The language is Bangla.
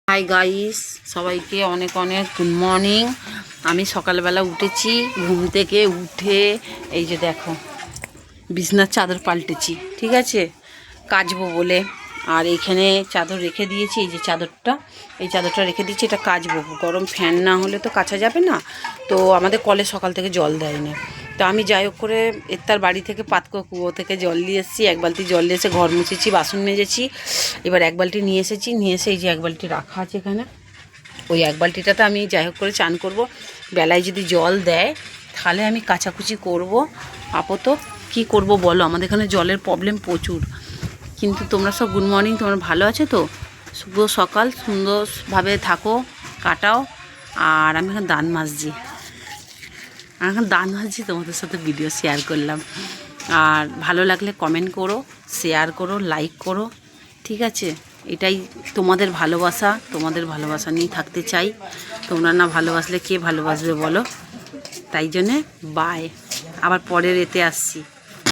হাই গাইস, সবাইকে অনেক অনেক গুড মর্নিং। আমি সকালবেলা উঠেছি, ঘুম থেকে উঠে এই যে দেখো বিছনার চাদর পাল্টেছি, ঠিক আছে, কাচবো বলে। আর এইখানে চাদর রেখে দিয়েছি, এই যে চাদরটা, এই চাদরটা রেখে দিয়েছি, এটা কাচবো। গরম ফ্যান না হলে তো কাচা যাবে না। তো আমাদের কলে সকাল থেকে জল দেয় না। তো আমি যাই হোক করে তার বাড়ি থেকে পাতকো কুয়ো থেকে জল নিয়ে এসেছি, এক বালতি জল নিয়ে এসে ঘর মুছেছি, বাসন মেজেছি। এবার এক বালতি নিয়ে এসেছি, নিয়ে এসে এই যে এক বালতি রাখা আছে এখানে, ওই এক বালতিটাতে আমি যাই হোক করে চান করব। বেলায় যদি জল দেয় তাহলে আমি কাচাকুচি করব। আপাতত কী করব বলো, আমাদের এখানে জলের প্রবলেম প্রচুর। কিন্তু তোমরা সব গুড মর্নিং, তোমরা ভালো আছো তো? শুভ সকাল, সুন্দরভাবে থাকো, কাটাও। আর আমি এখন দাঁত মাজছি, তোমাদের সাথে ভিডিও শেয়ার করলাম। আর ভালো লাগলে কমেন্ট করো, শেয়ার করো, লাইক করো, ঠিক আছে? এটাই তোমাদের ভালোবাসা, তোমাদের ভালোবাসা নিয়েই থাকতে চাই। তোমরা না ভালোবাসলে কে ভালোবাসবে বলো? তাই জন্যে বাই, আবার পরের এতে আসছি।